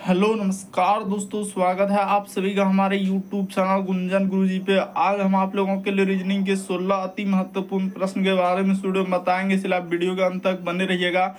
Hello नमस्कार दोस्तों, स्वागत है आप सभी का हमारे YouTube चैनल गुंजन गुरुजी पे। आज हम आप लोगों के लिए रीजनिंग के 16 अति महत्वपूर्ण प्रश्न के बारे में वीडियो में बताएंगे, इसलिए आप वीडियो के अंत तक बने रहिएगा।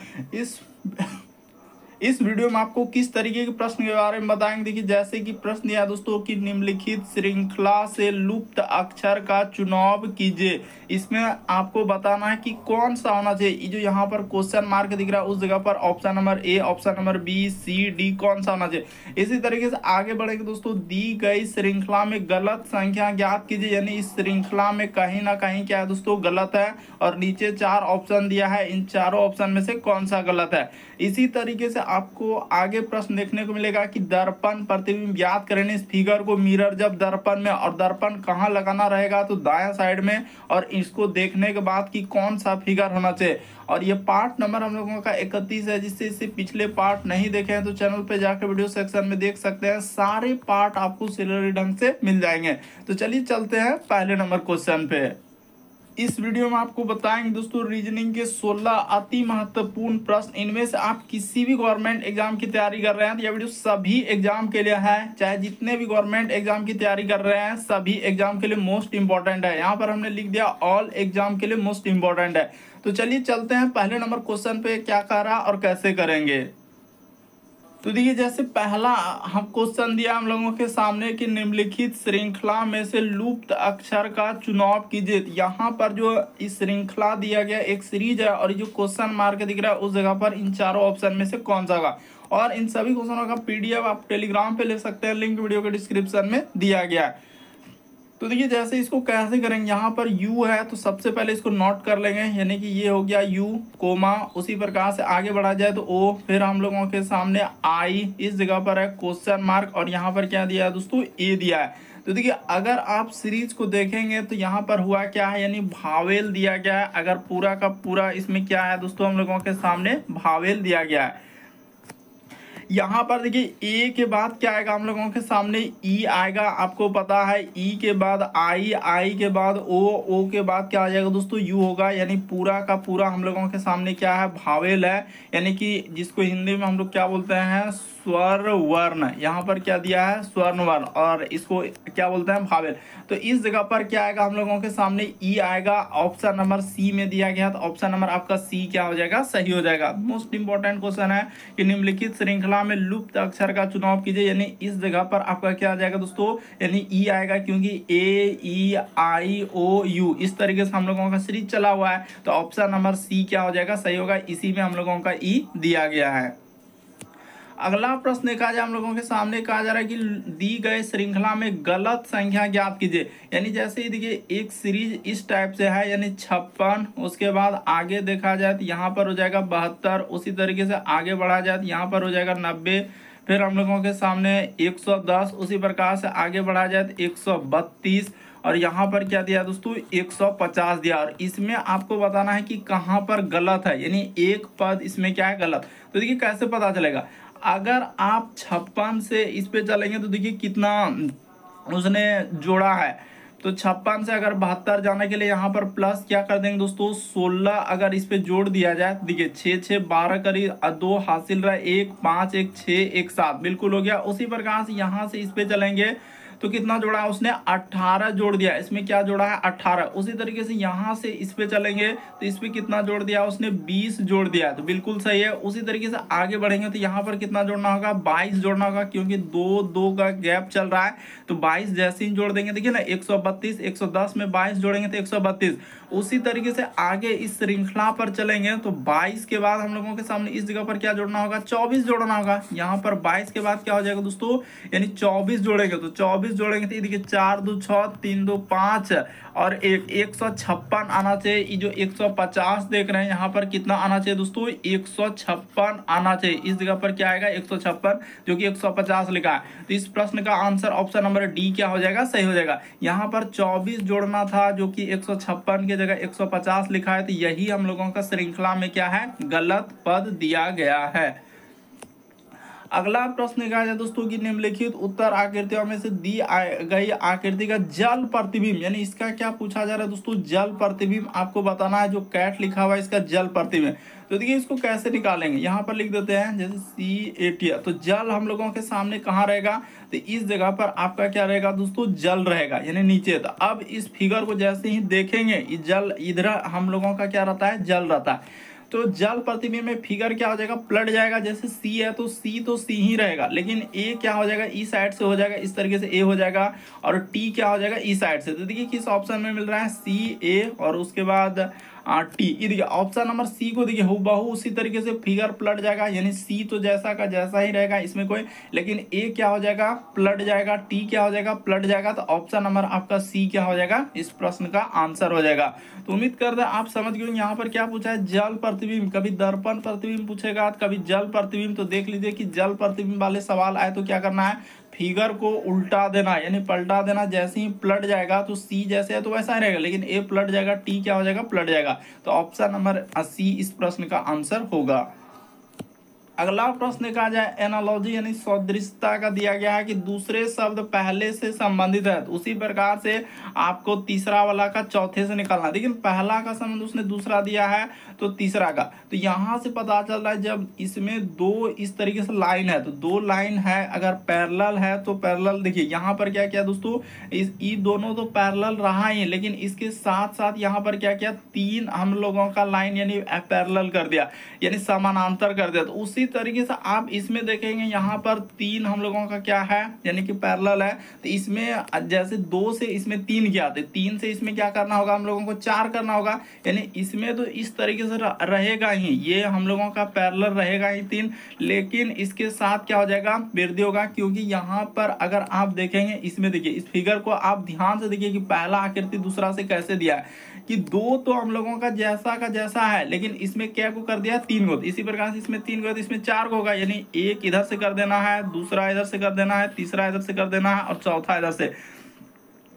इस वीडियो में आपको किस तरीके के प्रश्न के बारे में बताएंगे। देखिए, जैसे कि प्रश्न दिया दोस्तों कि निम्नलिखित श्रृंखला से लुप्त अक्षर का चुनाव कीजिए। इसमें आपको बताना है कि कौन सा होना चाहिए। ये जो यहाँ पर क्वेश्चन मार्क दिख रहा है उस जगह पर option number A, option number B, C, D कौन सा होना चाहिए। इसी तरीके से आगे बढ़ेंगे दोस्तों। दी गई श्रृंखला में गलत संख्या ज्ञात कीजिए, यानी इस श्रृंखला में कहीं ना कहीं क्या है दोस्तों गलत है, और नीचे 4 ऑप्शन दिया है, इन चारों ऑप्शन में से कौन सा गलत है। इसी तरीके से आपको आगे प्रश्न देखने को मिलेगा कि दर्पण प्रतिबिंब याद करें। इस फिगर को मिरर जब दर्पण में, और दर्पण कहाँ लगाना रहेगा तो दाएं साइड में, और इसको देखने के बाद कि कौन सा फिगर होना चाहिए। और ये पार्ट नंबर हम लोगों का 31 है, जिससे इससे पिछले पार्ट नहीं देखे हैं तो चैनल पे जाकर वीडियो सेक्शन में देख सकते हैं। सारे पार्ट आपको सिलरी ढंग से मिल जाएंगे। तो चलिए चलते हैं पहले नंबर क्वेश्चन पे। इस वीडियो में आपको बताएंगे दोस्तों रीजनिंग के 16 अति महत्वपूर्ण प्रश्न। इनमें से आप किसी भी गवर्नमेंट एग्जाम की तैयारी कर रहे हैं तो यह वीडियो सभी एग्जाम के लिए है। चाहे जितने भी गवर्नमेंट एग्जाम की तैयारी कर रहे हैं सभी एग्जाम के लिए मोस्ट इंपॉर्टेंट है। यहाँ पर हमने लिख दिया ऑल एग्जाम के लिए मोस्ट इंपॉर्टेंट है। तो चलिए चलते हैं पहले नंबर क्वेश्चन पे, क्या कह रहा और कैसे करेंगे। तो देखिए, जैसे पहला हम क्वेश्चन दिया हम लोगों के सामने कि निम्नलिखित श्रृंखला में से लुप्त अक्षर का चुनाव कीजिए। यहाँ पर जो इस श्रृंखला दिया गया एक सीरीज है, और ये जो क्वेश्चन मार्क दिख रहा है उस जगह पर इन चारों ऑप्शन में से कौन सा होगा। और इन सभी क्वेश्चनों का पीडीएफ आप टेलीग्राम पे ले सकते हैं, लिंक वीडियो के डिस्क्रिप्शन में दिया गया है। तो देखिए, जैसे इसको कैसे करेंगे, यहाँ पर u है तो सबसे पहले इसको नोट कर लेंगे, यानी कि ये हो गया u कोमा। उसी प्रकार से आगे बढ़ा जाए तो o, फिर हम लोगों के सामने i, इस जगह पर है क्वेश्चन मार्क, और यहाँ पर क्या दिया है दोस्तों a दिया है। तो देखिए, अगर आप सीरीज को देखेंगे तो यहाँ पर हुआ क्या है, यानी भावेल दिया गया है। अगर पूरा का पूरा इसमें क्या है दोस्तों हम लोगों के सामने भावेल दिया गया है। यहाँ पर देखिए ए के बाद क्या आएगा हम लोगों के सामने ई आएगा, आपको पता है। ई के बाद आई, आई के बाद ओ के बाद क्या आ जाएगा दोस्तों यू होगा। यानी पूरा का पूरा हम लोगों के सामने क्या है, भावेल है, यानी कि जिसको हिंदी में हम लोग क्या बोलते हैं, स्वर वर्ण। यहाँ पर क्या दिया है, स्वर्ण वर्ण, और इसको क्या बोलते हैं, भावेल। तो इस जगह पर क्या आएगा हम लोगों के सामने ई आएगा। ऑप्शन नंबर सी में दिया गया, तो ऑप्शन नंबर आपका सी क्या हो जाएगा, सही हो जाएगा। मोस्ट इंपॉर्टेंट क्वेश्चन है कि निम्नलिखित श्रृंखला में लुप्त अक्षर का चुनाव कीजिए, यानी इस जगह पर आपका क्या आ जाएगा दोस्तों, यानी ई आएगा, क्योंकि ए ई आई ओ यू इस तरीके से हम लोगों का सीरीज चला हुआ है। तो ऑप्शन नंबर सी क्या हो जाएगा, सही होगा। इसी में हम लोगों का ई दिया गया है। अगला प्रश्न देखा जाए हम लोगों के सामने, कहा जा रहा है कि दी गए श्रृंखला में गलत संख्या ज्ञात कीजिए। यानी जैसे ही देखिए एक सीरीज इस टाइप से है, यानी 56, उसके बाद आगे देखा जाए तो यहाँ पर हो जाएगा 72, उसी तरीके से आगे बढ़ा जाए तो यहाँ पर हो जाएगा 90, फिर हम लोगों के सामने 110, उसी प्रकार से आगे बढ़ा जाए तो 132, और यहाँ पर क्या दिया दोस्तों 150 दिया। और इसमें आपको बताना है कि कहाँ पर गलत है, यानी एक पद इसमें क्या है, गलत। तो देखिए कैसे पता चलेगा, अगर आप 56 से इस पे चलेंगे तो देखिए कितना उसने जोड़ा है। तो 56 से अगर 72 जाने के लिए यहाँ पर प्लस क्या कर देंगे दोस्तों 16, अगर इस पे जोड़ दिया जाए तो देखिए 6 6 12 करीब 2 हासिल रहा, 1 5 1 6 1 7 बिल्कुल हो गया। उसी प्रकार से यहाँ से इस पे चलेंगे तो कितना जोड़ा है उसने, 18 जोड़ दिया। इसमें क्या जोड़ा है, 18। उसी तरीके से यहाँ से इस पे चलेंगे तो इस पे कितना जोड़ दिया उसने, 20 जोड़ दिया, तो बिल्कुल सही है। उसी तरीके से आगे बढ़ेंगे तो यहाँ पर कितना जोड़ना होगा, 22 जोड़ना होगा, क्योंकि 2 2 का गैप चल रहा है। तो 22 जैसे ही जोड़ देंगे, देखिए ना 132, 110 में 22 जोड़ेंगे तो 132। उसी तरीके से आगे इस श्रृंखला पर चलेंगे तो 22 के बाद हम लोगों के सामने इस जगह पर क्या जोड़ना होगा, 24 जोड़ना होगा। यहाँ पर 22 के बाद क्या हो जाएगा दोस्तों, यानी 24 जोड़ेंगे तो 24 जोड़ेंगे तो देखिए 4 2 6 3 2 5 और 156 आना चाहिए। ये जो 150 देख रहे हैं यहाँ पर कितना आना चाहिए दोस्तों, 156 आना चाहिए। इस जगह पर क्या आएगा 156, जो कि 150 लिखा है। तो इस प्रश्न का आंसर ऑप्शन नंबर डी क्या हो जाएगा, सही हो जाएगा। यहाँ पर 24 जोड़ना था, जो कि 156 की जगह 150 लिखा है। तो यही हम लोगों का श्रृंखला में क्या है, गलत पद दिया गया है। अगला प्रश्न कहा जाए दोस्तों कि निम्नलिखित उत्तर आकृतियों में से दी गई आकृति का जल प्रतिबिंब, यानी इसका क्या पूछा जा रहा है दोस्तों, जल प्रतिबिंब आपको बताना है। जो कैट लिखा हुआ है इसका जल प्रतिबिंब, तो देखिए इसको कैसे निकालेंगे, यहाँ पर लिख देते हैं जैसे CAT, तो जल हम लोगों के सामने कहाँ रहेगा, तो इस जगह पर आपका क्या रहेगा दोस्तों, जल रहेगा यानी नीचे। तो अब इस फिगर को जैसे ही देखेंगे जल इधर हम लोगों का क्या रहता है, जल रहता है। तो जल प्रतिबिंब में फिगर क्या हो जाएगा, पलट जाएगा। जैसे C है तो C ही रहेगा, लेकिन A क्या हो जाएगा, ई साइड से हो जाएगा, इस तरीके से A हो जाएगा, और T क्या हो जाएगा, ई साइड से। तो देखिए किस ऑप्शन में मिल रहा है, CA, और उसके बाद T। ये देखिए ऑप्शन नंबर C को देखिए हूबहू उसी तरीके से फिगर पलट जाएगा, यानी C तो जैसा का जैसा ही रहेगा इसमें कोई, लेकिन A क्या हो जाएगा, पलट जाएगा, T क्या हो जाएगा, पलट जाएगा। तो ऑप्शन नंबर आपका C क्या हो जाएगा, इस प्रश्न का आंसर हो जाएगा। तो उम्मीद करते हैं आप समझ गए। यहाँ पर क्या पूछा है, जल प्रतिबिंब, कभी दर्पण प्रतिबिंब पूछेगा, कभी जल प्रतिबिंब। तो देख लीजिए कि जल प्रतिबिंब वाले सवाल आए तो क्या करना है, फिगर को उल्टा देना यानी पलटा देना। जैसे ही पलट जाएगा तो C जैसे है तो वैसा ही रहेगा, लेकिन A पलट जाएगा, T क्या हो जाएगा, पलट जाएगा। तो ऑप्शन नंबर C इस प्रश्न का आंसर होगा। अगला प्रश्न कहा जाए एनालॉजी यानी सदृशता का दिया गया है कि दूसरे शब्द पहले से संबंधित है, तो उसी प्रकार से आपको तीसरा वाला का चौथे से निकालना। लेकिन पहला का संबंध उसने दूसरा दिया है तो तीसरा का, तो यहाँ से पता चल रहा है जब इसमें दो इस तरीके से लाइन है, तो दो लाइन है अगर पैरेलल है तो पैरेलल। देखिए यहाँ पर क्या किया दोस्तों, ये दोनों तो पैरेलल रहा ही, लेकिन इसके साथ साथ यहाँ पर क्या किया, तीन हम लोगों का लाइन यानी पैरेलल कर दिया, यानी समानांतर कर दिया। तो उसी तरीके से आप इसमें देखेंगे यहाँ पर तीन हम लोगों का क्या है, यानी कि पैरेलल है। तो इसमें जैसे दो से इसमें तीन किया, तो तीन से इसमें क्या करना होगा, हम लोगों को चार करना होगा, यानी इसमें तो इस तरीके से रहेगा ही, ये हम लोगों का पैरेलल रहेगा ही तीन, लेकिन इसके साथ क्या हो जाएगा, वृद्धि होगा। क्योंकि यहाँ पर अगर आप देखेंगे इसमें, देखिए इस फिगर को आप ध्यान से देखिए कि पहला आकृति दूसरा से कैसे दिया है कि दो तो हम लोगों का जैसा है, लेकिन इसमें क्या को कर दिया, तीन को। इसी प्रकार से इसमें तीन को तो इसमें चार को होगा, यानी एक इधर से कर देना है, दूसरा इधर से कर देना है, तीसरा इधर से कर देना है, और चौथा इधर से।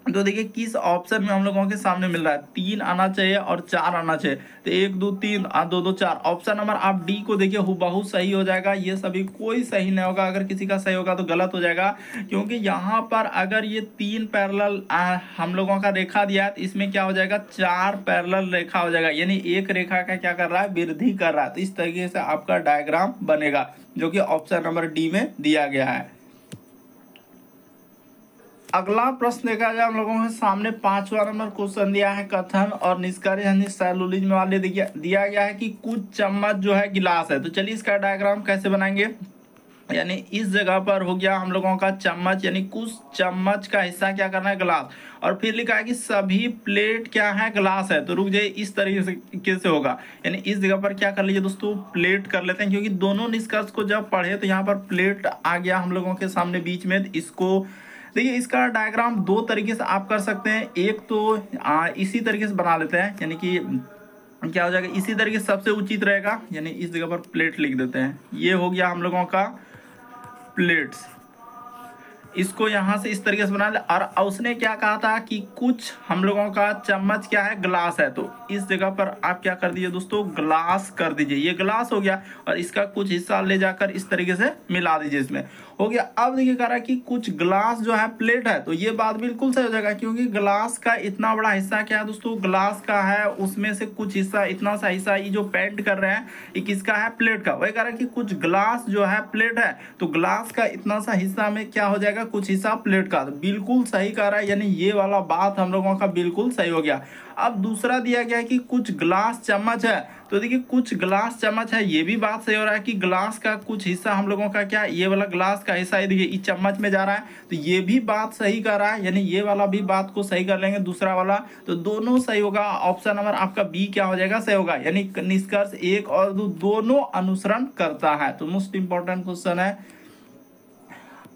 तो देखिए किस ऑप्शन में हम लोगों के सामने मिल रहा है, तीन आना चाहिए और चार आना चाहिए। तो एक दो तीन, दो दो चार। ऑप्शन नंबर आप डी को देखिए हूबहू सही हो जाएगा, ये सभी कोई सही नहीं होगा। अगर किसी का सही होगा तो गलत हो जाएगा, क्योंकि यहाँ पर अगर ये तीन पैरेलल हम लोगों का रेखा दिया है तो इसमें क्या हो जाएगा, चार पैरेलल रेखा हो जाएगा, यानी एक रेखा का क्या कर रहा है, वृद्धि कर रहा है। तो इस तरीके से आपका डायग्राम बनेगा, जो कि ऑप्शन नंबर डी में दिया गया है। अगला प्रश्न देखा जाए हम लोगों के सामने 5वां नंबर क्वेश्चन दिया है, कथन और निष्कर्ष यानी सैलुलिज्म वाले दिया गया है कि कुछ चम्मच जो है गिलास है। तो चलिए इसका डायग्राम कैसे बनाएंगे, यानी इस जगह पर हो गया हम लोगों का चम्मच, यानी कुछ चम्मच का हिस्सा क्या करना है, ग्लास, और फिर लिखा है कि सभी प्लेट क्या है, ग्लास है। तो रुक जाइए, इस तरीके से कैसे होगा, यानी इस जगह पर क्या कर लीजिए दोस्तों, प्लेट कर लेते हैं, क्योंकि दोनों निष्कर्ष को जब पढ़े तो यहाँ पर प्लेट आ गया हम लोगों के सामने बीच में। तो इसको देखिए, इसका डायग्राम दो तरीके से आप कर सकते हैं। एक तो इसी तरीके से बना लेते हैं, यानी कि क्या हो जाएगा, इसी तरीके से सबसे उचित रहेगा, यानी इस जगह पर प्लेट लिख देते हैं। ये हो गया हम लोगों का प्लेट्स, इसको यहाँ से इस तरीके से बना ले। और उसने क्या कहा था कि कुछ हम लोगों का चम्मच क्या है, ग्लास है, तो इस जगह पर आप क्या कर दीजिए दोस्तों, ग्लास कर दीजिए। ये ग्लास हो गया, और इसका कुछ हिस्सा ले जाकर इस तरीके से मिला दीजिए, इसमें हो गया। अब देखिए कह रहा है कि कुछ ग्लास जो है प्लेट है, तो ये बात बिल्कुल सही हो जाएगा, क्योंकि ग्लास का इतना बड़ा हिस्सा क्या है दोस्तों, ग्लास का है, उसमें से कुछ हिस्सा, इतना सा हिस्सा ये जो पेंट कर रहे हैं ये किसका है, प्लेट का। वही कह रहा है कि कुछ ग्लास जो है प्लेट है, तो ग्लास का इतना सा हिस्सा में क्या हो जाएगा, कुछ हिस्सा प्लेट का। तो बिल्कुल सही कह रहा है, यानी ये वाला बात हम लोगों का बिल्कुल सही हो गया। अब दूसरा दिया गया है कि कुछ ग्लास चम्मच है, तो देखिए कुछ ग्लास चम्मच है, ये भी बात सही हो रहा है कि ग्लास का कुछ हिस्सा हम लोगों का क्या, ये वाला ग्लास का हिस्सा देखिए इस चम्मच में जा रहा है, तो ये भी बात सही कर रहा है, यानी ये वाला भी बात को सही कर लेंगे दूसरा वाला, तो दोनों सही होगा। ऑप्शन नंबर आपका बी क्या हो जाएगा, सही होगा, यानी निष्कर्ष एक और दो दोनों अनुसरण करता है। तो मोस्ट इंपॉर्टेंट क्वेश्चन है।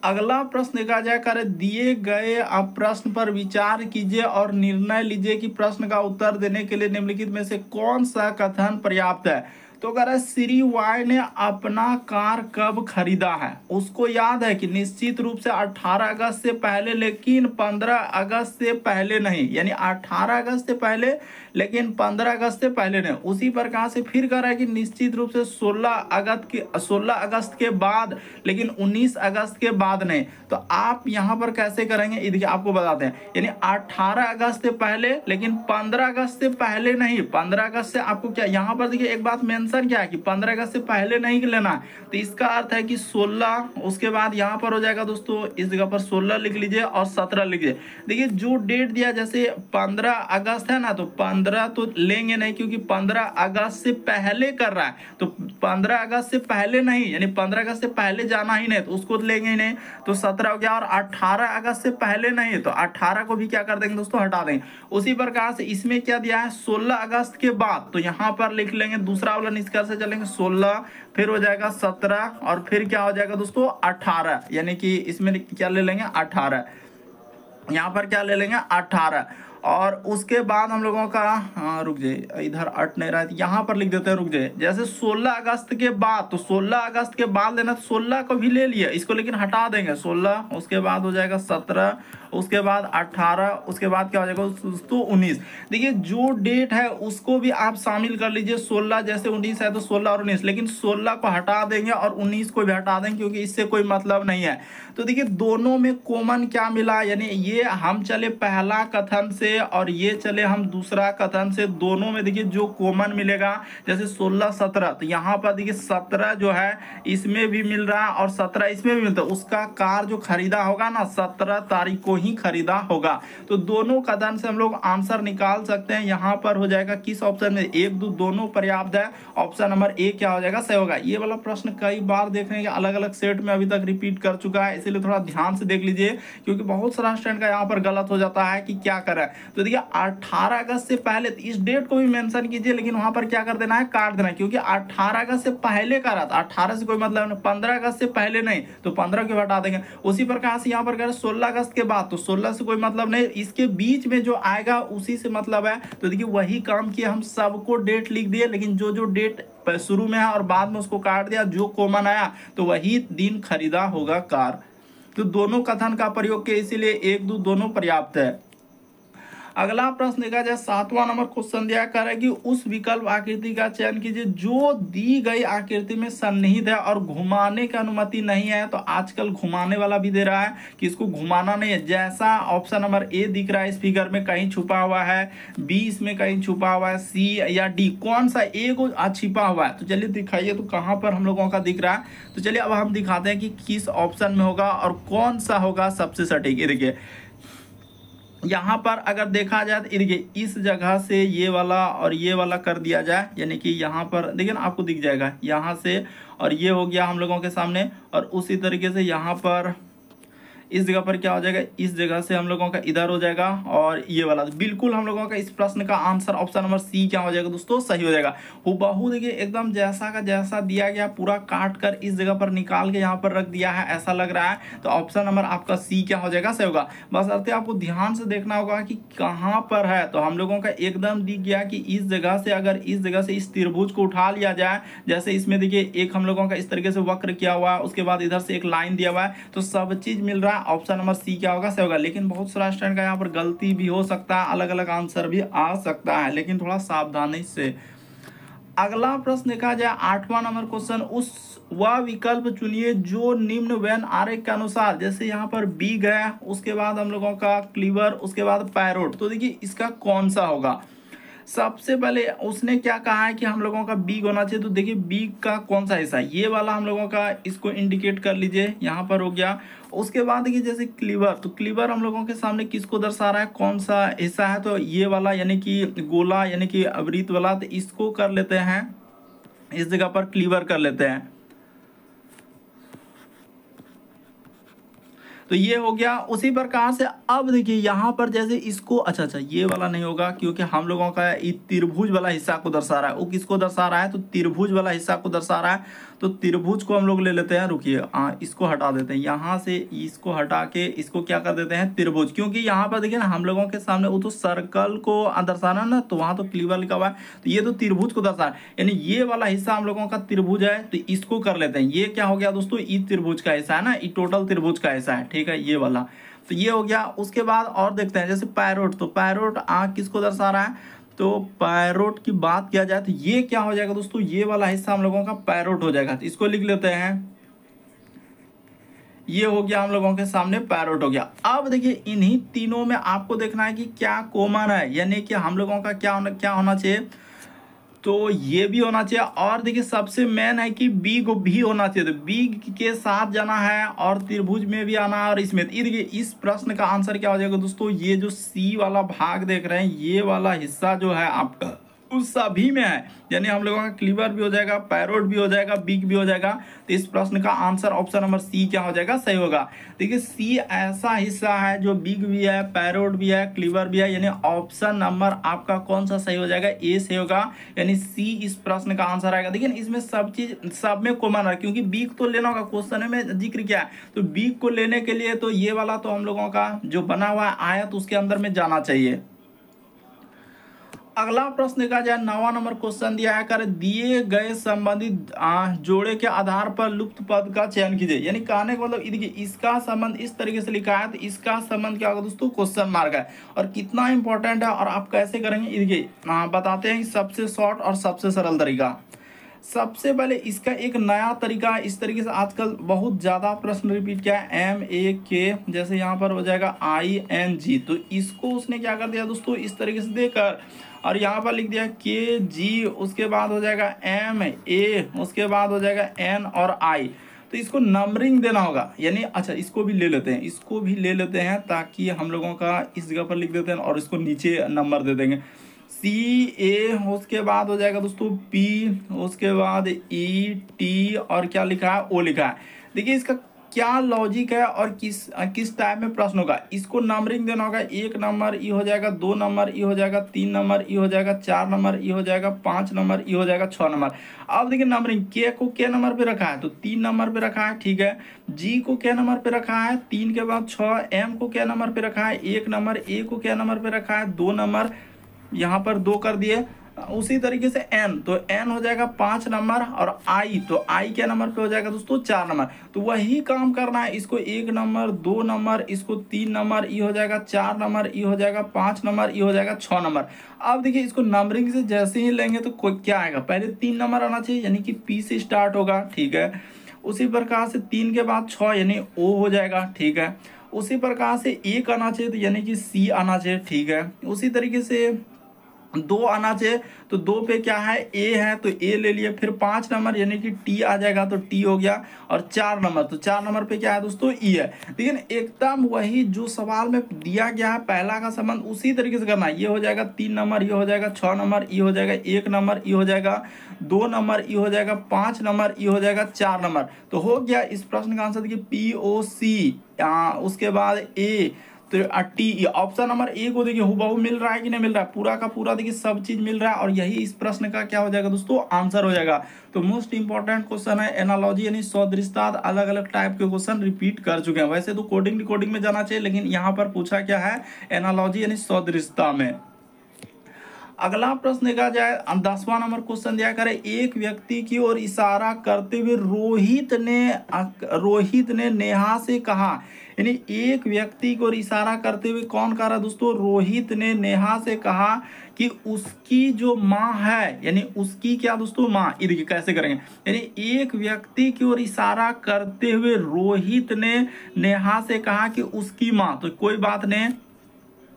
अगला प्रश्न देखा जाए, कर दिए गए अब प्रश्न पर विचार कीजिए और निर्णय लीजिए कि प्रश्न का उत्तर देने के लिए निम्नलिखित में से कौन सा कथन पर्याप्त है। तो कह रहा है श्री वाई ने अपना कार कब खरीदा है। उसको याद है कि निश्चित रूप से 18 अगस्त से पहले, लेकिन 15 अगस्त से पहले नहीं, यानी 18 अगस्त से पहले लेकिन 15 अगस्त से पहले नहीं। उसी प्रकार से फिर कह रहा है कि निश्चित रूप से 16 अगस्त के बाद लेकिन 19 अगस्त के बाद नहीं। तो आप यहाँ पर कैसे करेंगे, ये देखिए आपको बताते हैं, यानी 18 अगस्त से पहले लेकिन 15 अगस्त से पहले नहीं। 15 अगस्त से आपको क्या यहाँ पर देखिए एक बात मेंशन क्या है कि 15 अगस्त से पहले नहीं लेना है। तो इसका अर्थ है कि 16, उसके बाद यहाँ पर हो जाएगा दोस्तों, इस जगह पर 16 लिख लीजिए और 17 लिख लीजिए। देखिए जो डेट दिया, जैसे 15 अगस्त है ना, तो 15 तो लेंगे नहीं क्योंकि 15 अगस्त से पहले कर रहा है। तो 15 अगस्त से पहले नहीं, यानी 15 अगस्त से पहले जाना ही नहीं, तो उसको लेंगे ही नहीं। तो 17 हो गया। और 18 अगस्त से पहले नहीं, तो 18 को भी क्या कर देंगे दोस्तों, हटा देंगे। उसी प्रकार से इसमें क्या दिया है, 16 अगस्त के बाद, तो यहाँ पर लिख लेंगे दूसरा वाला निष्कर्ष से चलेंगे 16, फिर हो जाएगा 17 और फिर क्या हो जाएगा दोस्तों 18, यानी कि इसमें क्या ले लेंगे 18, यहाँ पर क्या ले लेंगे 18। और उसके बाद हम लोगों का रुक जाइए, इधर अट नहीं रहा है, यहाँ पर लिख देते हैं, रुक जाइए। जैसे 16 अगस्त के बाद, तो 16 अगस्त के बाद लेना, तो 16 को भी ले लिया, इसको लेकिन हटा देंगे 16, उसके बाद हो जाएगा 17, उसके बाद 18, उसके बाद क्या हो जाएगा दोस्तों 19। देखिए जो डेट है उसको भी आप शामिल कर लीजिए, 16 जैसे 19 है तो 16 और 19, लेकिन 16 को हटा देंगे और 19 को भी हटा देंगे क्योंकि इससे कोई मतलब नहीं है। तो देखिए दोनों में कॉमन क्या मिला, यानी ये हम चले पहला कथन से और ये चले हम दूसरा कथन से, दोनों में देखिए जो कॉमन मिलेगा, जैसे 16 17, तो यहाँ पर देखिए 17 जो है इसमें भी मिल रहा है और 17 इसमें भी मिलता है। उसका कार जो खरीदा होगा ना 17 तारीख को ही खरीदा होगा। तो दोनों कथन से हम लोग आंसर निकाल सकते हैं। यहाँ पर हो जाएगा किस ऑप्शन में, 1 2 दोनों पर्याप्त है। ऑप्शन नंबर ए क्या हो जाएगा, सही होगा। ये वाला प्रश्न कई बार देख रहे हैं, अलग अलग सेट में अभी तक रिपीट कर चुका है, इसीलिए थोड़ा ध्यान से देख लीजिए क्योंकि बहुत सारा स्टूडेंट का यहाँ पर गलत हो जाता है कि क्या करें। तो देखिए 18 अगस्त से पहले, तो इस डेट को भी मेंशन कीजिए, लेकिन वहां पर क्या कर देना है, काट देना है, क्योंकि 18 अगस्त से पहले का रहा था, 18 से कोई मतलब नहीं, 15 अगस्त से पहले नहीं, तो 15 को हटा देंगे। उसी प्रकार से यहाँ पर कह रहे 16 अगस्त के बाद, तो 16 से कोई मतलब नहीं, इसके बीच में जो आएगा उसी से मतलब है। तो देखिए वही काम किया, हम सबको डेट लिख दिए, लेकिन जो जो डेट शुरू में है और बाद में उसको काट दिया, जो कॉमन आया तो वही दिन खरीदा होगा कार। तो दोनों कथन का प्रयोग किया, इसीलिए 1 2 दोनों पर्याप्त है। अगला प्रश्न देखा जाए 7वां नंबर क्वेश्चन दिया कर है कि उस विकल्प आकृति का चयन कीजिए जो दी गई आकृति में सन्निहित है और घुमाने की अनुमति नहीं है। तो आजकल घुमाने वाला भी दे रहा है कि इसको घुमाना नहीं है, जैसा ऑप्शन नंबर ए दिख रहा है इस फिगर में कहीं छुपा हुआ है, बी इसमें कहीं छुपा हुआ है, सी या डी, कौन सा ए को छिपा हुआ है। तो चलिए दिखाइए, तो कहाँ पर हम लोगों का दिख रहा है। तो चलिए अब हम दिखाते हैं कि किस ऑप्शन में होगा और कौन सा होगा सबसे सटीक। ये देखिए यहाँ पर अगर देखा जाए तो देखिए इस जगह से ये वाला और ये वाला कर दिया जाए, यानी कि यहाँ पर देखिए ना आपको दिख जाएगा यहाँ से, और ये हो गया हम लोगों के सामने। और उसी तरीके से यहाँ पर इस जगह पर क्या हो जाएगा, इस जगह से हम लोगों का इधर हो जाएगा और ये वाला। बिल्कुल हम लोगों का इस प्रश्न का आंसर ऑप्शन नंबर सी क्या हो जाएगा दोस्तों, सही हो जाएगा। हूबहू देखिए एकदम जैसा का जैसा दिया गया, पूरा काट कर इस जगह पर निकाल के यहाँ पर रख दिया है, ऐसा लग रहा है। तो ऑप्शन नंबर आपका सी क्या हो जाएगा, सही होगा। बस अर्थ आपको ध्यान से देखना होगा कि कहाँ पर है। तो हम लोगों का एकदम दिख गया कि इस जगह से, अगर इस जगह से इस त्रिभुज को उठा लिया जाए, जैसे इसमें देखिए एक हम लोगों का इस तरीके से वक्र किया हुआ है, उसके बाद इधर से एक लाइन दिया हुआ है, तो सब चीज मिल रहा है। ऑप्शन नंबर सी क्या होगा, सही होगा। लेकिन बहुत सारा स्टूडेंट का यहाँ पर गलती भी हो सकता है, अलग अलग आंसर भी आ सकता है, लेकिन थोड़ा सावधानी से। अगला प्रश्न देखा जाए 8वां नंबर क्वेश्चन, उस वह विकल्प चुनिए जो निम्न वेन आरेख के अनुसार, जैसे यहाँ पर बी गया, उसके बाद हम लोगों का क्लीवर, उसके बाद पैरोट। तो देखिए इसका कौन सा होगा। सबसे पहले उसने क्या कहा है कि हम लोगों का बी होना चाहिए। तो देखिए बी का कौन सा हिस्सा, ये वाला हम लोगों का, इसको इंडिकेट कर लीजिए, यहाँ पर हो गया। उसके बाद देखिए जैसे क्लीवर, तो क्लीवर हम लोगों के सामने किसको दर्शा रहा है, कौन सा हिस्सा है, तो ये वाला यानी कि गोला यानी कि अवृत वाला। तो इसको कर लेते हैं, इस जगह पर क्लीवर कर लेते हैं। तो ये हो गया। उसी प्रकार से अब देखिए यहाँ पर जैसे इसको अच्छा ये वाला नहीं होगा क्योंकि हम लोगों का ये त्रिभुज वाला हिस्सा को दर्शा रहा है। वो किसको दर्शा रहा है? तो त्रिभुज वाला हिस्सा को दर्शा रहा है। तो त्रिभुज को हम लोग ले लेते हैं, रुकिए इसको हटा देते हैं यहाँ से, इसको हटा के इसको क्या कर देते हैं त्रिभुज, क्योंकि यहाँ पर देखिए ना हम लोगों के सामने वो तो सर्कल को दर्शाना ना, तो वहाँ तो क्लीवर लिखा हुआ है, तो ये तो त्रिभुज को दर्शा है, यानी ये वाला हिस्सा हम लोगों का त्रिभुज है। तो इसको कर लेते हैं, ये क्या हो गया दोस्तों? ई त्रिभुज का हिस्सा है ना, ई टोटल त्रिभुज का हिस्सा है, ठीक है, ये वाला। तो ये हो गया। उसके बाद और देखते हैं जैसे पैरोट, तो पैरोट किसको दर्शा रहा है? तो पैरोट की बात किया जाए तो ये क्या हो जाएगा दोस्तों? ये वाला हिस्सा हम लोगों का पैरोट हो जाएगा। तो इसको लिख लेते हैं, ये हो गया हम लोगों के सामने पैरोट हो गया। अब देखिए इन्हीं तीनों में आपको देखना है कि क्या कॉमन है, यानी कि हम लोगों का क्या होना चाहिए? तो ये भी होना चाहिए। और देखिए सबसे मेन है कि बिग भी होना चाहिए, तो बिग के साथ जाना है और त्रिभुज में भी आना है और इसमें। ये देखिए इस प्रश्न का आंसर क्या हो जाएगा दोस्तों? ये जो सी वाला भाग देख रहे हैं, ये वाला हिस्सा जो है आपका उस सभी में है, यानी हम लोगों का क्लीवर भी हो जाएगा, पैरोट भी हो जाएगा, बिग भी हो जाएगा। तो इस प्रश्न का आंसर ऑप्शन नंबर सी क्या हो जाएगा? सही होगा। देखिए सी ऐसा हिस्सा है जो बिग भी है, पैरोट भी है, क्लीवर भी है, यानी ऑप्शन नंबर आपका कौन सा सही हो जाएगा? ए सही होगा, यानी सी इस प्रश्न का आंसर आएगा। देखिए इसमें सब चीज सब में कॉमन है, क्योंकि बिग तो लेना होगा, क्वेश्चन में जिक्र किया है। तो बिग को लेने के लिए तो ये वाला तो हम लोगों का जो बना हुआ है आयत उसके अंदर में जाना चाहिए। अगला प्रश्न देखा जाए, 9वां नंबर क्वेश्चन दिया है, कर दिए गए संबंधित जोड़े के आधार पर लुप्त पद का चयन कीजिए। यानी कहने का मतलब देखिए इसका संबंध इस तरीके से लिखा है, तो इसका संबंध क्या होगा दोस्तों? क्वेश्चन मार्क है। और कितना इंपॉर्टेंट है और आप कैसे करेंगे, देखिए बताते हैं सबसे शॉर्ट और सबसे सरल तरीका। सबसे पहले इसका एक नया तरीका, इस तरीके से आजकल बहुत ज़्यादा प्रश्न रिपीट किया है, MAK, जैसे यहाँ पर हो जाएगा ING, तो इसको उसने क्या कर दिया दोस्तों? इस तरीके से देकर और यहाँ पर लिख दिया KG, उसके बाद हो जाएगा MA, उसके बाद हो जाएगा N और I। तो इसको नंबरिंग देना होगा, यानी अच्छा इसको भी ले लेते हैं, इसको भी ले लेते हैं ताकि हम लोगों का इस जगह पर लिख देते हैं और इसको नीचे नंबर दे देंगे। CA, उसके बाद हो जाएगा दोस्तों P, उसके बाद ET और क्या लिखा है? O लिखा है। देखिए इसका क्या लॉजिक है और किस टाइप में प्रश्न होगा। इसको नंबरिंग देना होगा, 1 नंबर ई हो जाएगा, 2 नंबर ई हो जाएगा, 3 नंबर ई हो जाएगा, 4 नंबर ई हो जाएगा, 5 नंबर ई हो जाएगा, 6 नंबर। अब देखिए नंबरिंग के को क्या नंबर पे रखा है? तो 3 नंबर पे रखा है, ठीक है। जी को क्या नंबर पे रखा है? 3 के बाद 6। M को क्या नंबर पे रखा है? 1 नंबर। A को क्या नंबर पे रखा है? 2 नंबर, यहाँ पर 2 कर दिए। उसी तरीके से N, तो N हो जाएगा 5 नंबर और I, तो I क्या नंबर पे हो जाएगा दोस्तों? 4 नंबर। तो वही काम करना है, इसको 1 नंबर, 2 नंबर, इसको 3 नंबर ई हो जाएगा, 4 नंबर ई हो जाएगा, 5 नंबर ई हो जाएगा, 6 नंबर। अब देखिए इसको नंबरिंग से जैसे ही लेंगे तो कोई क्या आएगा? पहले 3 नंबर आना चाहिए, यानी कि P से स्टार्ट होगा, ठीक है। उसी प्रकार से 3 के बाद 6 यानी O हो जाएगा, ठीक है। उसी प्रकार से 1 आना चाहिए, तो यानी कि C आना चाहिए, ठीक है। उसी तरीके से 2 आना चाहिए, तो 2 पे क्या है? A है, तो A ले लिए। फिर 5 नंबर यानी कि T आ जाएगा, तो T हो गया। और 4 नंबर, तो 4 नंबर पे क्या है दोस्तों? E है। लेकिन एकदम वही जो सवाल में दिया गया है पहला का संबंध उसी तरीके से करना है। ये हो जाएगा 3 नंबर, ये हो जाएगा 6 नंबर, E हो जाएगा 1 नंबर, E हो जाएगा 2 नंबर, E हो जाएगा 5 नंबर, E हो जाएगा 4 नंबर। तो हो गया इस प्रश्न का आंसर देखिए POC, उसके बाद A, तो टी। ऑप्शन नंबर ए को देखिए हुबहू मिल रहा है कि नहीं मिल रहा है? पूरा का पूरा देखिए सब चीज मिल रहा है और यही इस प्रश्न का क्या हो जाएगा दोस्तों? आंसर हो जाएगा। तो मोस्ट इंपॉर्टेंट क्वेश्चन है एनालॉजी, यानी सदृशता। अलग अलग टाइप के क्वेश्चन रिपीट कर चुके हैं, वैसे तो कोडिंग डिकोडिंग में जाना चाहिए, लेकिन यहाँ पर पूछा क्या है? एनालॉजी यानी सदृशता में। अगला प्रश्न देखा जाए, 10वां नंबर क्वेश्चन दिया करे, एक व्यक्ति की ओर इशारा करते हुए रोहित ने नेहा से कहा। यानी एक व्यक्ति को इशारा करते हुए कौन कह रहा है दोस्तों? रोहित ने नेहा से कहा कि उसकी जो माँ है, यानी उसकी क्या दोस्तों? माँ। ये देखिए कैसे करेंगे, यानी एक व्यक्ति की ओर इशारा करते हुए रोहित ने नेहा से कहा कि उसकी माँ, तो कोई बात नहीं,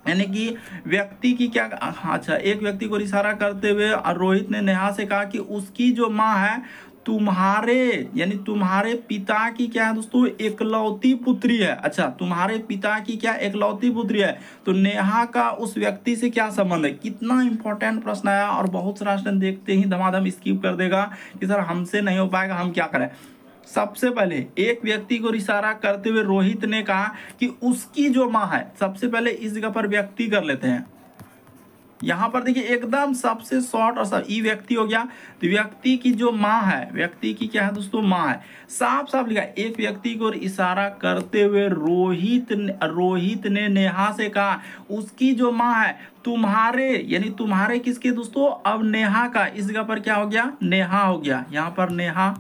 यानी कि व्यक्ति की क्या, अच्छा एक व्यक्ति को इशारा करते हुए रोहित ने नेहा से कहा कि उसकी जो माँ है तुम्हारे, यानी तुम्हारे पिता की क्या है दोस्तों? एकलौती पुत्री है। अच्छा तुम्हारे पिता की क्या एकलौती पुत्री है, तो नेहा का उस व्यक्ति से क्या संबंध है? कितना इंपॉर्टेंट प्रश्न आया और बहुत सारा स्टूडेंट देखते ही धमाधम स्किप कर देगा कि सर हमसे नहीं हो पाएगा, हम क्या करें। सबसे पहले एक व्यक्ति को इशारा करते हुए रोहित ने कहा कि उसकी जो माँ है, सबसे पहले इस जगह पर व्यक्ति कर लेते हैं। यहां पर देखिए एकदम सबसे शॉर्ट और सब ई व्यक्ति हो गया, तो व्यक्ति की जो माँ है, व्यक्ति की क्या है दोस्तों, माँ है। साफ साफ लिखा, एक व्यक्ति को इशारा करते हुए रोहित ने नेहा से कहा उसकी जो माँ है तुम्हारे, यानी तुम्हारे किसके दोस्तों, अब नेहा का, इस जगह पर क्या हो गया, नेहा हो गया। यहाँ पर नेहा,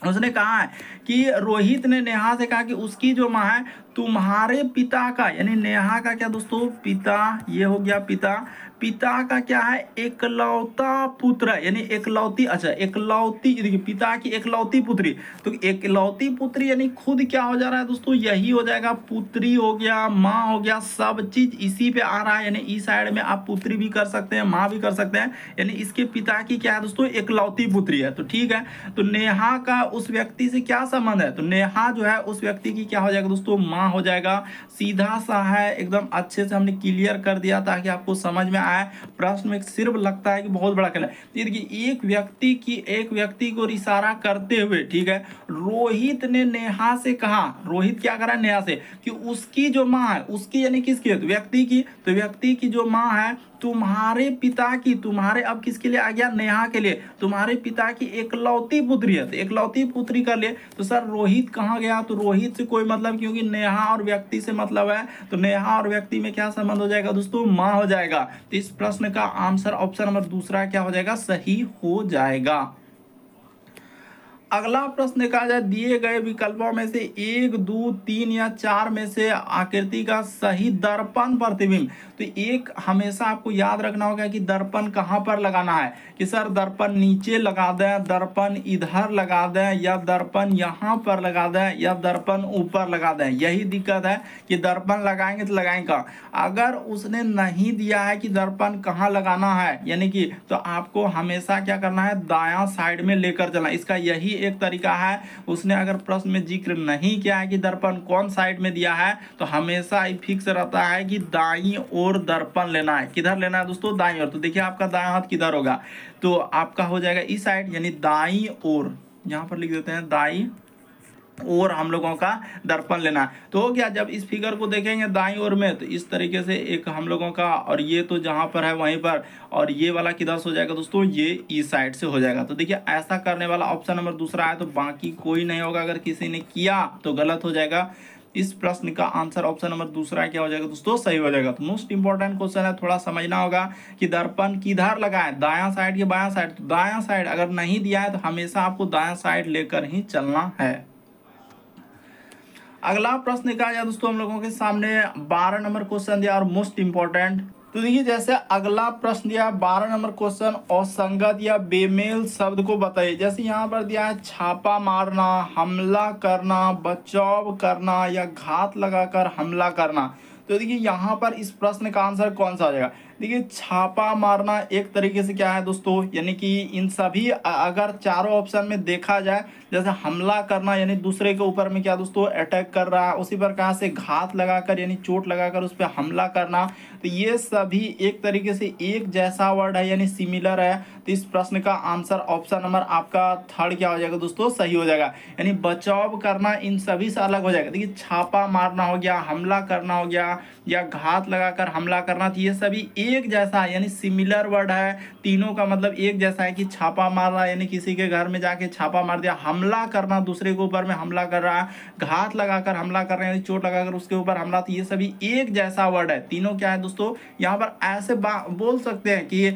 उसने कहा है कि रोहित ने नेहा से कहा कि उसकी जो माँ है तुम्हारे पिता का, यानी नेहा का क्या दोस्तों, पिता, ये हो गया पिता, पिता का क्या है, एकलौता पुत्र, यानी एकलौती, अच्छा एकलौती, देखिए पिता की एकलौती पुत्री, तो एकलौती पुत्री यानी खुद क्या हो जा रहा है दोस्तों, यही हो जाएगा, पुत्री हो गया, माँ हो गया, सब चीज इसी पे आ रहा है, यानी इस साइड में आप पुत्री भी कर सकते हैं, माँ भी कर सकते हैं, यानी इसके पिता की क्या है दोस्तों, एकलौती पुत्री है। तो ठीक है, तो नेहा का उस व्यक्ति से क्या संबंध है, तो नेहा जो है उस व्यक्ति की क्या हो जाएगा दोस्तों, माँ हो जाएगा। सीधा सा है, एकदम अच्छे से हमने क्लियर कर दिया ताकि आपको समझ में आए। प्रश्न में सिर्फ लगता है कि बहुत बड़ा खेल है। देखिए एक व्यक्ति को इशारा करते हुए, ठीक है, रोहित ने नेहा से कहा, रोहित क्या करा नेहा से, कि उसकी जो माँ है, उसकी यानी किसकी, तो व्यक्ति की, तो व्यक्ति की जो माँ है तुम्हारे पिता की, तुम्हारे अब किसके लिए आ गया, नेहा के लिए, तुम्हारे पिता की एकलौती पुत्री है, तो एकलौती पुत्री कर लिए, तो सर रोहित कहाँ गया, तो रोहित से कोई मतलब, क्योंकि नेहा और व्यक्ति से मतलब है, तो नेहा और व्यक्ति में क्या संबंध हो जाएगा दोस्तों, माँ हो जाएगा। तो इस प्रश्न का आंसर ऑप्शन नंबर दूसरा क्या हो जाएगा, सही हो जाएगा। अगला प्रश्न देखा जाए, दिए गए विकल्पों में से 1, 2, 3 या 4 में से आकृति का सही दर्पण प्रतिबिंब, तो एक हमेशा आपको याद रखना होगा कि दर्पण कहाँ पर लगाना है, कि सर दर्पण नीचे लगा दें, दर्पण इधर लगा दें, या दर्पण यहाँ पर लगा दें, या दर्पण ऊपर लगा दें। यही दिक्कत है कि दर्पण लगाएंगे तो लगाएंगे कहाँ। अगर उसने नहीं दिया है कि दर्पण कहाँ लगाना है, यानी कि, तो आपको हमेशा क्या करना है, दायां साइड में लेकर चलना। इसका यही एक तरीका है। उसने अगर प्रश्न में जिक्र नहीं किया है कि दर्पण कौन साइड में दिया है, तो हमेशा ही फिक्स रहता है कि दाईं ओर दर्पण लेना है। किधर लेना है दोस्तों, दाईं ओर। तो देखिए आपका दायां हाथ किधर होगा, तो आपका हो जाएगा इस साइड, यानी दाईं ओर, यहां पर लिख देते हैं दाईं और हम लोगों का दर्पण लेना है। तो हो गया, जब इस फिगर को देखेंगे दाईं ओर में, तो इस तरीके से एक हम लोगों का, और ये तो जहां पर है वहीं पर, और ये वाला किधर से हो जाएगा दोस्तों, ये इस साइड से हो जाएगा। तो देखिए ऐसा करने वाला ऑप्शन नंबर दूसरा है, तो बाकी कोई नहीं होगा। अगर किसी ने किया तो गलत हो जाएगा। इस प्रश्न का आंसर ऑप्शन नंबर दूसरा क्या हो जाएगा दोस्तों, सही हो जाएगा। तो मोस्ट इंपॉर्टेंट क्वेश्चन है, थोड़ा समझना होगा कि दर्पण किधर लगाएं, दायां साइड या बायां साइड। तो दायां साइड अगर नहीं दिया है तो हमेशा आपको दायां साइड लेकर ही चलना है। अगला प्रश्न निकाला जाए दोस्तों हम लोगों के सामने 12 नंबर क्वेश्चन दिया और मोस्ट इंपॉर्टेंट। तो देखिए जैसे अगला प्रश्न दिया 12 नंबर क्वेश्चन, असंगत या बेमेल शब्द को बताइए। जैसे यहाँ पर दिया है छापा मारना, हमला करना, बचाव करना या घात लगाकर हमला करना। तो देखिए यहाँ पर इस प्रश्न का आंसर कौन सा आ जाएगा। देखिए छापा मारना एक तरीके से क्या है दोस्तों, यानी कि इन सभी अगर चारों ऑप्शन में देखा जाए, जैसे हमला करना यानी दूसरे के ऊपर में क्या दोस्तों अटैक कर रहा है, उसी प्रकार से घात लगाकर यानी चोट लगाकर उस पर हमला करना, तो ये सभी एक तरीके से एक जैसा वर्ड है यानी सिमिलर है। तो इस प्रश्न का आंसर ऑप्शन नंबर आपका थर्ड क्या हो जाएगा दोस्तों, सही हो जाएगा। यानी बचाव करना इन सभी से अलग हो जाएगा। देखिए छापा मारना हो गया, हमला करना हो गया, या घात लगाकर हमला करना, तो ये सभी एक जैसा है यानी सिमिलर वर्ड है। तीनों का मतलब एक जैसा है कि छापा मार रहा है यानी किसी के घर में जाके छापा मार दिया, हमला करना दूसरे के ऊपर में हमला कर रहा है, घात लगाकर हमला कर रहे हैं यानी चोट लगाकर उसके ऊपर हमला, तो ये सभी एक जैसा वर्ड है। तीनों क्या है दोस्तों, यहाँ पर ऐसे बोल सकते हैं कि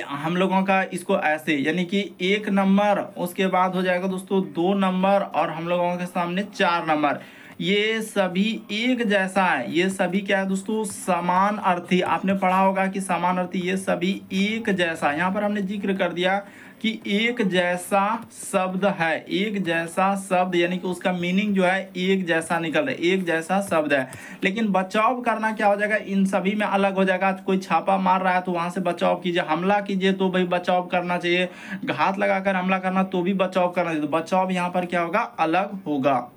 हम लोगों का इसको ऐसे, यानी कि 1 नंबर, उसके बाद हो जाएगा दोस्तों 2 नंबर, और हम लोगों के सामने 4 नंबर। ये सभी एक जैसा है, ये सभी क्या है दोस्तों, समान अर्थी। आपने पढ़ा होगा कि समान अर्थी, ये सभी एक जैसा। यहाँ पर हमने जिक्र कर दिया कि एक जैसा शब्द है, एक जैसा शब्द यानी कि उसका मीनिंग जो है एक जैसा निकल रहा है, एक जैसा शब्द है। लेकिन बचाव करना क्या हो जाएगा, इन सभी में अलग हो जाएगा। कोई छापा मार रहा है तो वहां से बचाव कीजिए, हमला कीजिए तो भाई बचाव करना चाहिए, घात लगाकर हमला करना तो भी बचाव करना चाहिए। तो बचाव यहाँ पर क्या होगा, अलग होगा।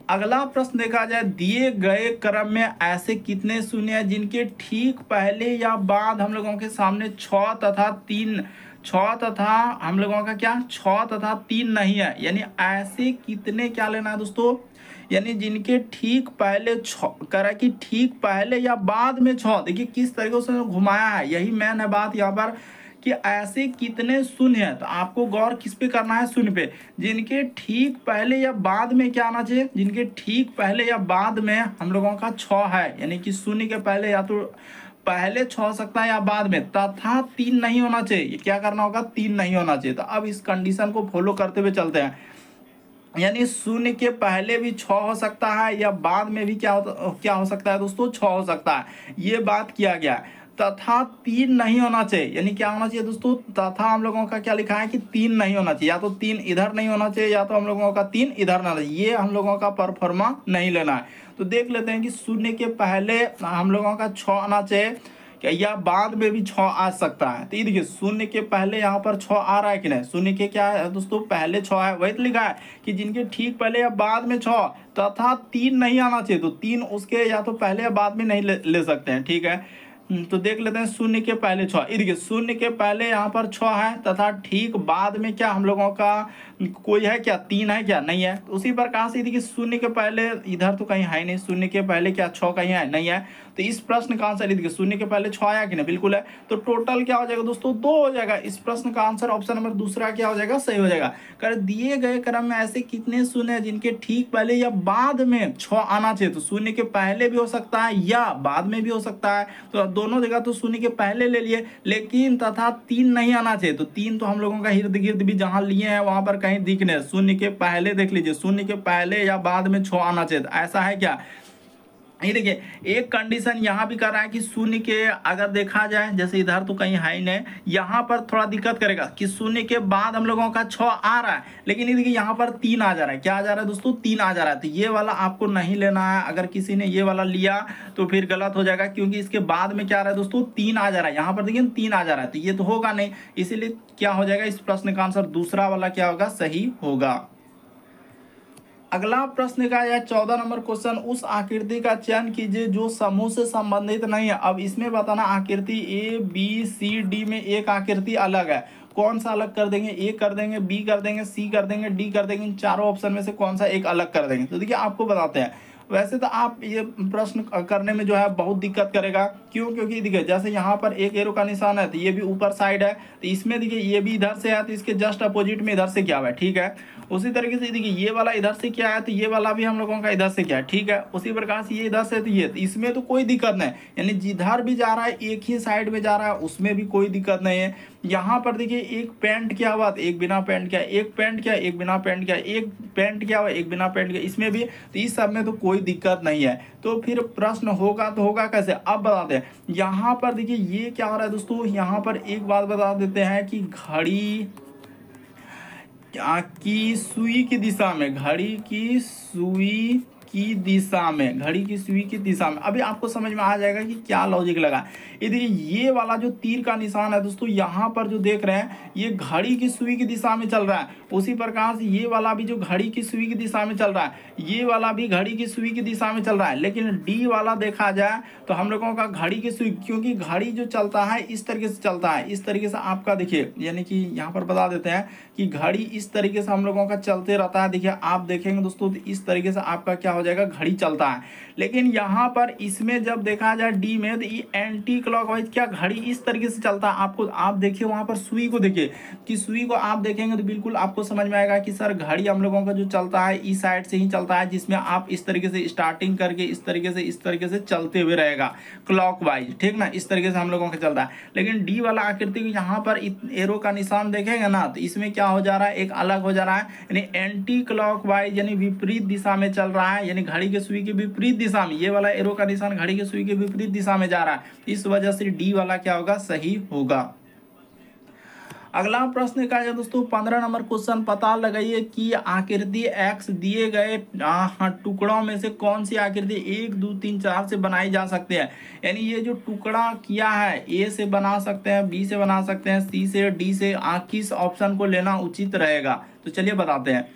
अगला प्रश्न देखा जाए, दिए गए क्रम में ऐसे कितने शून्य हैं जिनके ठीक पहले या बाद हम लोगों के सामने 6 तथा 6 तथा हम लोगों का क्या 6 तथा 3 नहीं है, यानी ऐसे कितने क्या लेना है दोस्तों, यानी जिनके ठीक पहले 6 करा कि ठीक पहले या बाद में 6। देखिए किस तरीके से घुमाया है, यही मैन है बात यहाँ पर कि ऐसे कितने शून्य है। तो आपको गौर किस पे करना है, शून्य पे। जिनके ठीक पहले या बाद में क्या आना चाहिए, जिनके ठीक पहले या बाद में हम लोगों का 6 है, यानी कि शून्य के पहले या तो पहले 6 हो सकता है या बाद में, तथा 3 नहीं होना चाहिए। क्या करना होगा, 3 नहीं होना चाहिए। तो अब इस कंडीशन को फॉलो करते हुए चलते हैं, यानी शून्य के पहले भी 6 हो सकता है या बाद में भी क्या हो सकता है दोस्तों, 6 हो सकता है। ये बात किया गया है। तथा 3 नहीं होना चाहिए, यानी क्या होना चाहिए दोस्तों, तथा हम लोगों का क्या लिखा है कि 3 नहीं होना चाहिए, या तो 3 इधर नहीं होना चाहिए या तो हम लोगों का 3 इधर ना, ये हम लोगों का परफॉर्मा नहीं लेना है। तो देख लेते हैं कि शून्य के पहले हम लोगों का 6 आना चाहिए क्या, या बाद में भी 6 आ सकता है। तो ये देखिए शून्य के पहले यहाँ पर 6 आ रहा है कि नहीं, शून्य के क्या है दोस्तों, पहले 6 है। वही तो लिखा है कि जिनके ठीक पहले या बाद में 6 तथा 3 नहीं आना चाहिए, तो 3 उसके या तो पहले या बाद में नहीं ले सकते हैं, ठीक है। तो देख लेते हैं शून्य के पहले 6, ये देखिए शून्य के पहले यहाँ पर 6 है तथा ठीक बाद में क्या हम लोगों का कोई है क्या, 3 है क्या, नहीं है। तो उसी प्रकार से देखिए शून्य के पहले इधर तो कहीं है नहीं, शून्य के पहले क्या 6 कहीं है, नहीं है। तो इस प्रश्न का आंसर देखिए शून्य के पहले 6 आया कि नहीं, बिल्कुल है। तो टोटल क्या हो जाएगा दोस्तों, 2 हो जाएगा। इस प्रश्न का आंसर ऑप्शन नंबर दूसरा क्या हो जाएगा, सही हो जाएगा। कर दिए गए क्रम में ऐसे कितने शून्य है जिनके ठीक पहले या बाद में 6 आना चाहिए। तो शून्य के पहले भी हो सकता है या बाद में भी हो सकता है, तो दोनों जगह तो शून्य के पहले ले लिए, लेकिन तथा 3 नहीं आना चाहिए। तो 3 तो हम लोगों का इर्द गिर्द भी जहां लिए हैं वहां पर कहीं दिखने, शून्य के पहले देख लीजिए, शून्य के पहले या बाद में 6 आना चाहिए। ऐसा है क्या, ये देखिए एक कंडीशन यहाँ भी कर रहा है कि शून्य के अगर देखा जाए, जैसे इधर तो कहीं है ही नहीं, यहाँ पर थोड़ा दिक्कत करेगा कि शून्य के बाद हम लोगों का 6 आ रहा है, लेकिन ये देखिए यहाँ पर 3 आ जा रहा है। क्या आ जा रहा है दोस्तों, 3 आ जा रहा है। तो ये वाला आपको नहीं लेना है। अगर किसी ने ये वाला लिया तो फिर गलत हो जाएगा, क्योंकि इसके बाद में क्या आ रहा है दोस्तों, 3 आ जा रहा है। यहाँ पर देखिए 3 आ जा रहा है, तो ये तो होगा नहीं, इसीलिए क्या हो जाएगा, इस प्रश्न का आंसर दूसरा वाला क्या होगा, सही होगा। अगला प्रश्न का है 14 नंबर क्वेश्चन, उस आकृति का चयन कीजिए जो समूह से संबंधित नहीं है। अब इसमें बताना आकृति ए बी सी डी में एक आकृति अलग है, कौन सा अलग कर देंगे, ए कर देंगे, बी कर देंगे, सी कर देंगे, डी कर देंगे, इन चारों ऑप्शन में से कौन सा एक अलग कर देंगे। तो देखिए आपको बताते हैं, वैसे तो आप ये प्रश्न करने में जो है बहुत दिक्कत करेगा, क्यों, क्योंकि देखिए जैसे यहाँ पर एक एरो का निशान है तो ये भी ऊपर साइड है, तो इसमें देखिए ये भी इधर से है, तो इसके जस्ट अपोजिट में इधर से क्या हुआ है, ठीक है। उसी तरीके से देखिए ये वाला इधर से क्या है, तो ये वाला भी हम लोगों का इधर से क्या है, ठीक है। उसी प्रकार से ये इधर से, तो ये, तो इसमें तो कोई दिक्कत नहीं, यानी जिधर भी जा रहा है एक ही साइड में जा रहा है, उसमें भी कोई दिक्कत नहीं है। यहाँ पर देखिए एक पेंट क्या हुआ, एक बिना पेंट क्या, एक पेंट क्या, एक बिना पेंट क्या, एक पेंट क्या हुआ, एक बिना पेंट क्या, इसमें भी, तो इस सब में तो कोई दिक्कत नहीं है। तो फिर प्रश्न होगा तो होगा कैसे, अब बताते हैं। यहाँ पर देखिए ये क्या हो रहा है दोस्तों, यहाँ पर एक बात बता देते हैं कि घड़ी की सुई की दिशा में, घड़ी की सुई की दिशा में, घड़ी की सुई की दिशा में, अभी आपको समझ में आ जाएगा कि क्या लॉजिक लगा। ये देखिए ये वाला जो तीर का निशान है दोस्तों, यहाँ पर जो देख रहे हैं ये घड़ी की सुई की दिशा में चल रहा है। उसी प्रकार से ये वाला भी जो घड़ी की सुई की दिशा में चल रहा है, ये वाला भी घड़ी की सुई की दिशा में चल रहा है। लेकिन डी वाला देखा जाए तो हम लोगों का घड़ी की सुई, क्योंकि घड़ी जो चलता है इस तरीके से चलता है, इस तरीके से आपका देखिए, यानी कि यहाँ पर बता देते हैं कि घड़ी इस तरीके से हम लोगों का चलते रहता है। देखिए आप देखेंगे दोस्तों, तो इस तरीके से आपका क्या हो जाएगा, घड़ी चलता है। लेकिन यहाँ पर इसमें जब देखा जाए डी में, तो ये एंटी क्लॉकवाइज क्या घड़ी इस तरीके से चलता है। आपको आप देखिए वहां पर सुई को देखिए, कि सुई को आप देखेंगे तो बिल्कुल आपको समझ में आएगा कि सर घड़ी हम लोगों का जो चलता है इस साइड से ही चलता है, जिसमें आप इस तरीके से स्टार्टिंग करके इस तरीके से चलते हुए रहेगा क्लॉकवाइज, ठीक ना, इस तरीके से हम लोगों का चलता है। लेकिन डी वाला आकृति को यहाँ पर एरो का निशान देखेंगे ना, तो इसमें क्या हो जा रहा है, एक अलग हो जा रहा है, यानी एंटी क्लॉकवाइज, यानी विपरीत दिशा में चल रहा है, यानी घड़ी के सुई के विपरीत दिशा में। ये वाला एरो का निशान घड़ी के सुई के विपरीत दिशा में जा रहा है, इस वजह से डी वाला क्या होगा, सही होगा। अगला प्रश्न का है दोस्तों 15 नंबर क्वेश्चन, पता लगाइए कि आकृति एक्स दिए गए टुकड़ों में से कौन सी आकृति 1 2 3 4 से बनाई जा सकती है। यानी ये जो टुकड़ा किया है, ए से बना सकते हैं, बी से बना सकते हैं, सी से, डी से, किस ऑप्शन को लेना उचित रहेगा। तो चलिए बताते हैं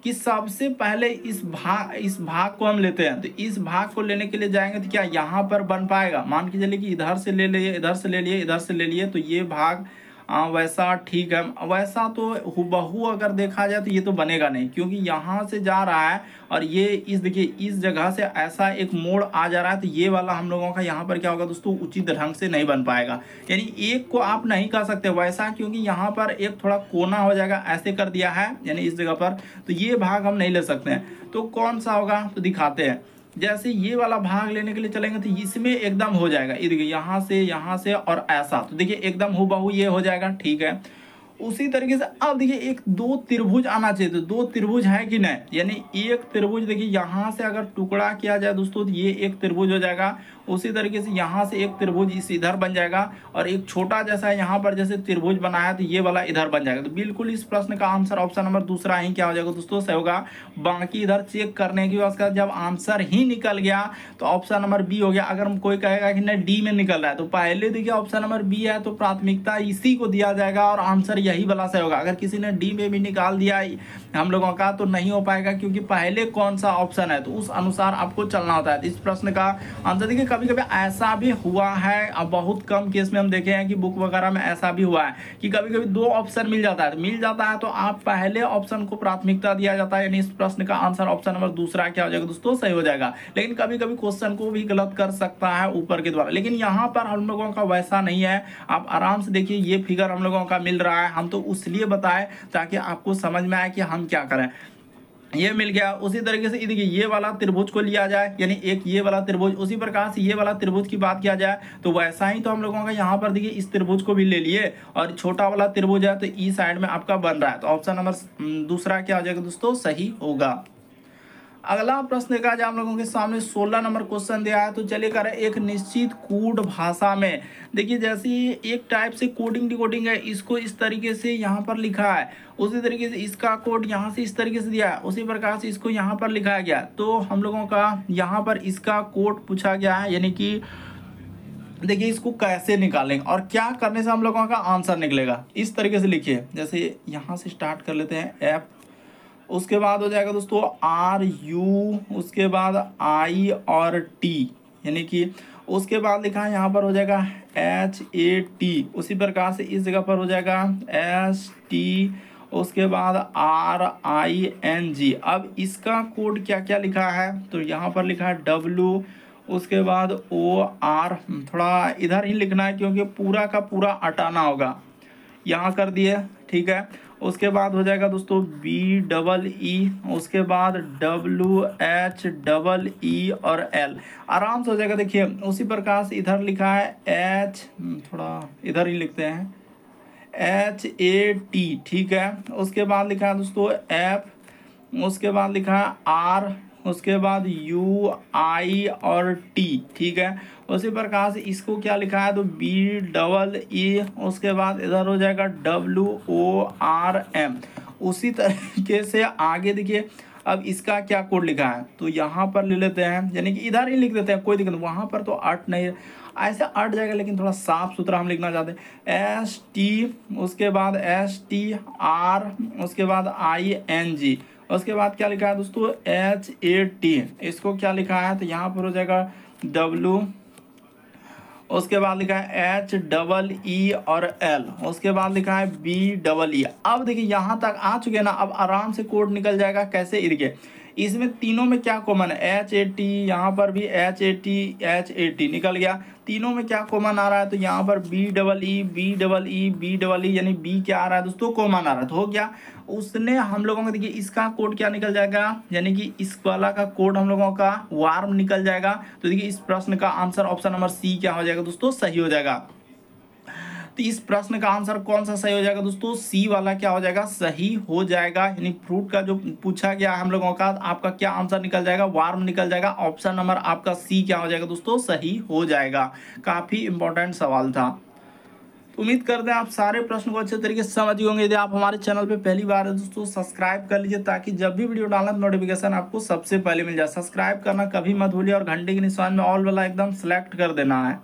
कि सबसे पहले इस भाग को हम लेते हैं। तो इस भाग को लेने के लिए जाएंगे तो क्या यहाँ पर बन पाएगा, मान के चलिए कि इधर से ले लिए, इधर से ले लिए, इधर से ले लिए, तो ये भाग वैसा ठीक है। वैसा तो हुबहू अगर देखा जाए तो ये तो बनेगा नहीं, क्योंकि यहाँ से जा रहा है और ये इस देखिए इस जगह से ऐसा एक मोड़ आ जा रहा है, तो ये वाला हम लोगों का यहाँ पर क्या होगा दोस्तों, उचित ढंग से नहीं बन पाएगा। यानी एक को आप नहीं कर सकते वैसा, क्योंकि यहाँ पर एक थोड़ा कोना हो जाएगा, ऐसे कर दिया है यानी इस जगह पर, तो ये भाग हम नहीं ले सकते हैं। तो कौन सा होगा तो दिखाते हैं। जैसे ये वाला भाग लेने के लिए चलेंगे तो इसमें एकदम हो जाएगा, ये देखिए यहाँ से और ऐसा, तो देखिए एकदम हुबहू ये हो जाएगा, ठीक है। उसी तरीके से अब देखिए एक दो त्रिभुज आना चाहिए, तो दो त्रिभुज है कि नहीं, यानी एक त्रिभुज देखिए यहाँ से अगर टुकड़ा किया जाए दोस्तों तो ये एक त्रिभुज हो जाएगा। उसी तरीके से यहाँ से एक त्रिभुज इस इधर बन जाएगा, और एक छोटा जैसा यहाँ पर जैसे त्रिभुज बनाया तो ये वाला इधर बन जाएगा। तो बिल्कुल इस प्रश्न का आंसर ऑप्शन नंबर दूसरा ही क्या हो जाएगा दोस्तों, सही होगा। बाकी इधर चेक करने की उसका जब आंसर ही निकल गया तो ऑप्शन नंबर बी हो गया। अगर कोई कहेगा कि नहीं डी में निकल रहा है, तो पहले देखिए ऑप्शन नंबर बी है तो प्राथमिकता इसी को दिया जाएगा और आंसर यही वाला सही होगा। अगर किसी ने डी में भी निकाल दिया हम लोगों का तो नहीं हो पाएगा, क्योंकि पहले कौन सा ऑप्शन है तो उस अनुसार आपको चलना होता है। तो इस प्रश्न का आंसर देखिए कभी कभी ऐसा भी हुआ है, अब बहुत कम केस में हम देखे हैं कि बुक वगैरह में ऐसा भी हुआ है कि कभी कभी दो ऑप्शन मिल जाता है तो आप पहले ऑप्शन को प्राथमिकता दिया जाता है, यानी इस प्रश्न का आंसर ऑप्शन नंबर दूसरा क्या हो जाएगा दोस्तों, सही हो जाएगा। लेकिन कभी कभी क्वेश्चन को भी गलत कर सकता है ऊपर के द्वारा, लेकिन यहाँ पर हम लोगों का वैसा नहीं है। आप आराम से देखिए ये फिगर हम लोगों का मिल रहा है, हम तो इसलिए बताए ताकि आपको समझ में आए कि हम क्या करें। ये मिल गया। उसी तरीके से देखिए ये वाला त्रिभुज को लिया जाए, यानी एक ये वाला त्रिभुज, उसी प्रकार से ये वाला त्रिभुज की बात किया जाए तो वैसा ही तो हम लोगों का यहाँ पर देखिए इस त्रिभुज को भी ले लिए, और छोटा वाला त्रिभुज है तो ई साइड में आपका बन रहा है। तो ऑप्शन नंबर दूसरा क्या हो जाएगा दोस्तों, सही होगा। अगला प्रश्न देखा जाए हम लोगों के सामने 16 नंबर क्वेश्चन दिया है। तो चलिए करें एक निश्चित कोड भाषा में। देखिए जैसे एक टाइप से कोडिंग डिकोडिंग है, इसको इस तरीके से यहाँ पर लिखा है, उसी तरीके से इसका कोड यहाँ से इस तरीके से दिया है, उसी प्रकार से इसको यहाँ पर लिखा गया। तो हम लोगों का यहाँ पर इसका कोड पूछा गया है, यानी कि देखिए इसको कैसे निकालेंगे और क्या करने से हम लोगों का आंसर निकलेगा। इस तरीके से लिखिए, जैसे यहाँ से स्टार्ट कर लेते हैं एफ, उसके बाद हो जाएगा दोस्तों आर यू, उसके बाद आई और टी, यानी कि उसके बाद लिखा है यहाँ पर हो जाएगा एच ए टी, उसी प्रकार से इस जगह पर हो जाएगा एस टी, उसके बाद आर आई एन जी। अब इसका कोड क्या क्या लिखा है तो यहाँ पर लिखा है डब्लू, उसके बाद ओ आर, थोड़ा इधर ही लिखना है क्योंकि पूरा का पूरा हटाना होगा, यहाँ कर दिए, ठीक है। उसके बाद हो जाएगा दोस्तों बी डबल ई, उसके बाद डब्ल्यू एच डबल ई और एल, आराम से हो जाएगा। देखिए उसी प्रकार से इधर लिखा है एच, थोड़ा इधर ही लिखते हैं एच ए टी, ठीक है। उसके बाद लिखा है दोस्तों एफ, उसके बाद लिखा है आर, उसके बाद यू आई और टी, ठीक है। उसी प्रकार से इसको क्या लिखा है तो बी डबल ई, उसके बाद इधर हो जाएगा डब्ल्यू ओ आर एम। उसी तरीके से आगे देखिए अब इसका क्या कोड लिखा है तो यहाँ पर ले लेते हैं, यानी कि इधर ही लिख देते हैं, कोई दिक्कत नहीं। वहाँ पर तो अट नहीं है, ऐसे अट जाएगा, लेकिन थोड़ा साफ सुथरा हम लिखना चाहते हैं एस टी, उसके बाद एस टी आर, उसके बाद आई एन जी, उसके बाद क्या लिखा है दोस्तों एच ए टी, इसको क्या लिखा है तो यहाँ पर हो जाएगा डब्लू, उसके बाद लिखा है एच डबल ई और एल, उसके बाद लिखा है बी डबल ई। अब देखिए यहाँ तक आ चुके हैं ना, अब आराम से कोड निकल जाएगा। कैसे, देखिए इसमें तीनों में क्या कॉमन है एच ए टी, यहाँ पर भी एच ए टी निकल गया। तीनों में क्या कॉमन आ रहा है तो यहाँ पर B double E B double E B double E, यानी बी क्या आ रहा है दोस्तों कॉमन आ रहा है, तो हो गया। उसने हम लोगों को देखिए इसका कोड क्या निकल जाएगा, यानी कि इस वाला का कोड हम लोगों का वार्म निकल जाएगा। तो देखिए इस प्रश्न का आंसर ऑप्शन नंबर सी क्या हो जाएगा दोस्तों, सही हो जाएगा। तो इस प्रश्न का आंसर कौन सा सही हो जाएगा दोस्तों, सी वाला क्या हो जाएगा, सही हो जाएगा। यानी फ्रूट का जो पूछा गया हम लोगों का, आपका क्या आंसर निकल जाएगा, वार्म निकल जाएगा। ऑप्शन नंबर आपका सी क्या हो जाएगा दोस्तों, सही हो जाएगा। काफी इंपॉर्टेंट सवाल था। उम्मीद करते हैं आप सारे प्रश्न को अच्छे तरीके से समझ गए होंगे। यदि आप हमारे चैनल पे पहली बार है दोस्तों सब्सक्राइब कर लीजिए, ताकि जब भी वीडियो डालना तो नोटिफिकेशन आपको सबसे पहले मिल जाए। सब्सक्राइब करना कभी मत भूलिए और घंटे के निशान में ऑल वाला एकदम सेलेक्ट कर देना है।